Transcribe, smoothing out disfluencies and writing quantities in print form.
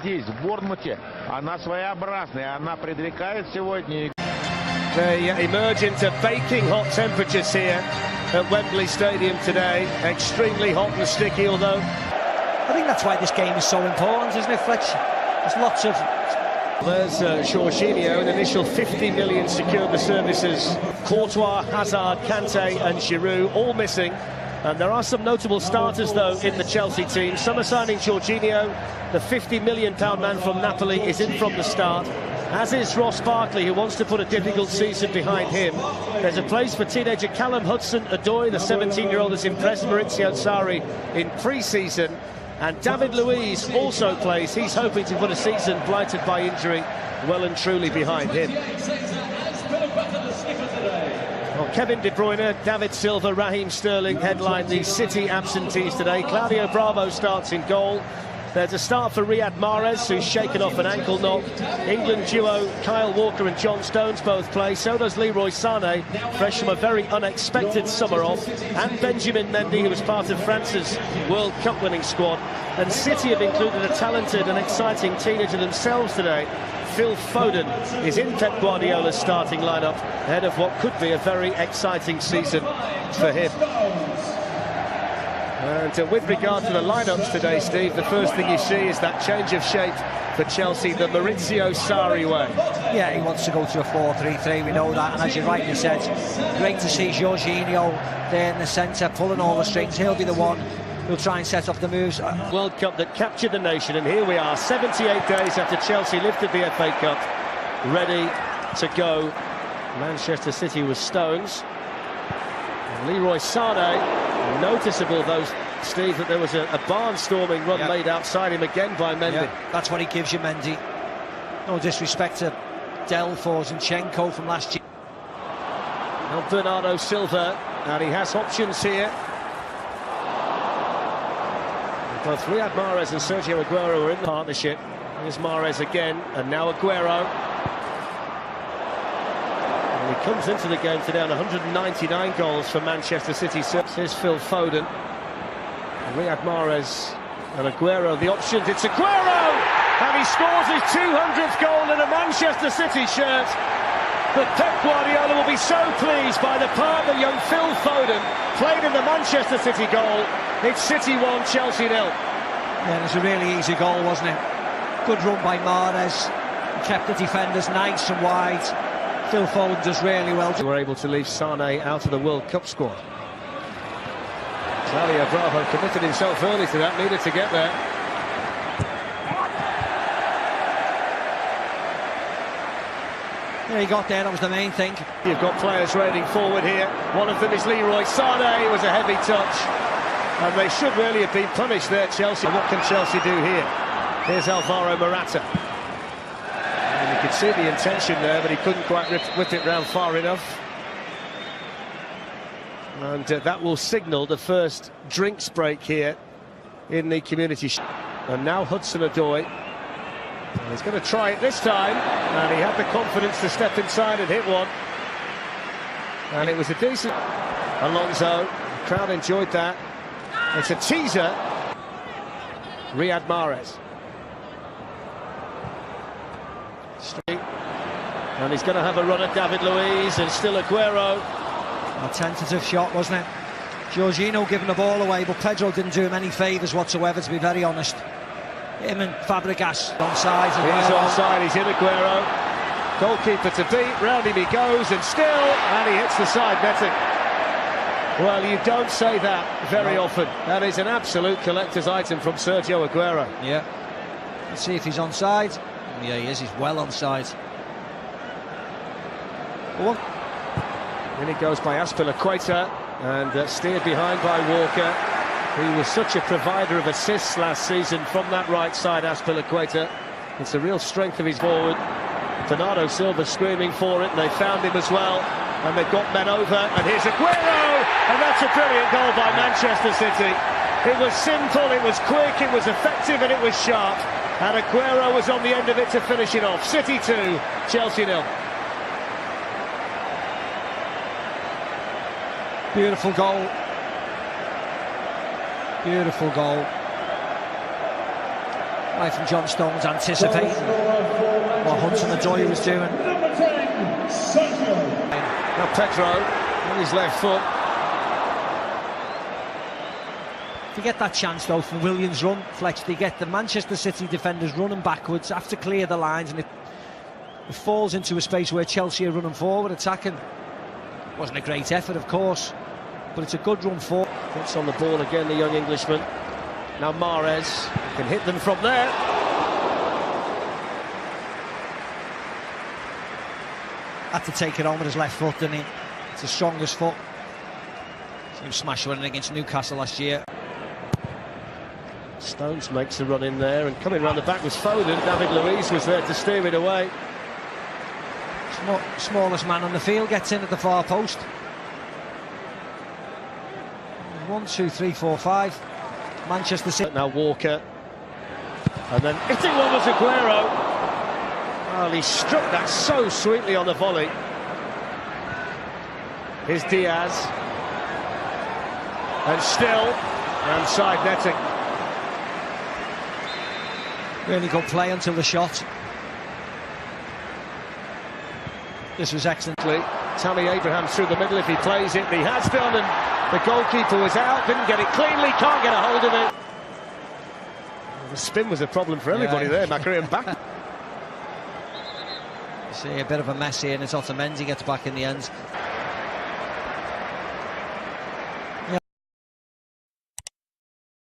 здесь, в Борнмуте, она своеобразная, она предрекает сегодня. They emerge into baking hot temperatures here at Wembley Stadium today. Extremely hot and sticky, although I think that's why this game is so important, isn't it, Fletch? There's lots of... There's Jorginho, an initial 50 million secured the services. Courtois, Hazard, Kante and Giroud all missing. And there are some notable starters, though, in the Chelsea team. Some are signing Jorginho. The £50 million man from Napoli is in from the start, as is Ross Barkley, who wants to put a difficult season behind him. There's a place for teenager Callum Hudson-Odoi. The 17-year-old has impressed Maurizio Sarri in pre-season. And David Luiz also plays. He's hoping to put a season blighted by injury well and truly behind him. Well, Kevin De Bruyne, David Silva, Raheem Sterling headline the City absentees today. Claudio Bravo starts in goal. There's a start for Riyad Mahrez, who's shaken off an ankle knock. England duo Kyle Walker and John Stones both play. So does Leroy Sané, fresh from a very unexpected summer off. And Benjamin Mendy, who was part of France's World Cup winning squad. And City have included a talented and exciting teenager themselves today. Phil Foden is in Pep Guardiola's starting lineup ahead of what could be a very exciting season for him. And with regard to the lineups today, Steve, the first thing you see is that change of shape for Chelsea, the Maurizio Sarri way. Yeah, he wants to go to a 4-3-3, we know that, and as you rightly said, great to see Jorginho there in the centre, pulling all the strings. He'll be the one who'll try and set up the moves. World Cup that captured the nation, and here we are, 78 days after Chelsea lifted the FA Cup, ready to go. Manchester City with Stones. And Leroy Sané. Noticeable, though, Steve, that there was a barnstorming run made outside him again by Mendy. Yeah, that's what he gives you, Mendy. No disrespect to Delph or Zinchenko from last year. Now Bernardo Silva, and he has options here. Both Riyad Mahrez and Sergio Aguero are in the partnership. Here's Mahrez again, and now Aguero. And he comes into the game today on 199 goals for Manchester City. Here's Phil Foden. Riyad Mahrez and Aguero, the options. It's Aguero! And he scores his 200th goal in a Manchester City shirt. But Pep Guardiola will be so pleased by the part that young Phil Foden played in the Manchester City goal. It's City 1, Chelsea 0. Yeah, it was a really easy goal, wasn't it? Good run by Mahrez. He kept the defenders nice and wide. Phil Foden does really well. They were able to leave Sané out of the World Cup squad. Claudio Bravo committed himself early to that, needed to get there. Yeah, he got there, that was the main thing. You've got players raining forward here. One of them is Leroy Sané. It was a heavy touch. And they should really have been punished there, Chelsea. What can Chelsea do here? Here's Alvaro Morata. And you could see the intention there, but he couldn't quite whip it round far enough. And that will signal the first drinks break here in the community. And now Hudson-Odoi. He's going to try it this time, and he had the confidence to step inside and hit one. And it was a decent... Alonso, the crowd enjoyed that. It's a teaser. Riyad Mahrez. And he's going to have a run at David Luiz, and still Aguero. A tentative shot, wasn't it? Jorginho giving the ball away, but Pedro didn't do him any favours whatsoever, to be very honest. Him and Fabregas onside. He's onside, he's in Aguero. Goalkeeper to beat, round him he goes, and still, and he hits the side netting. Well, you don't say that very often. That is an absolute collector's item from Sergio Aguero. Yeah. Let's see if he's onside. Yeah, he is, he's well onside. Then it goes by Azpilicueta, and steered behind by Walker. He was such a provider of assists last season from that right side, Azpilicueta. It's a real strength of his forward. Bernardo Silva screaming for it, and they found him as well. And they've got men over, and here's Aguero! And that's a brilliant goal by Manchester City. It was simple, it was quick, it was effective, and it was sharp. And Aguero was on the end of it to finish it off. City 2, Chelsea 0. Beautiful goal. Beautiful goal. Right from John Stones, anticipating what Hudson-Odoi was doing. Now Pedro on his left foot. If you get that chance though from Williams' run, Flex, they get the Manchester City defenders running backwards, have to clear the lines, and it falls into a space where Chelsea are running forward, attacking. Wasn't a great effort, of course, but it's a good run forward. Gets on the ball again, the young Englishman. Now Mahrez can hit them from there. Had to take it on with his left foot, didn't he? It's the strongest foot. He smashed one against Newcastle last year. Stones makes a run in there, and coming round the back was Foden. David Luiz was there to steer it away. Smallest man on the field gets in at the far post. 1, 2, 3, 4, 5. Manchester City. Now Walker, and then hitting one was Aguero. Well, he struck that so sweetly on the volley. Here's Diaz, and still outside netting. Really good play until the shot. This was excellent. Tammy Abraham through the middle if he plays it, and he has done, and the goalkeeper was out, didn't get it cleanly, can't get a hold of it. The spin was a problem for everybody there, Macri and back. You see a bit of a mess here, and it's Otamendi gets back in the end.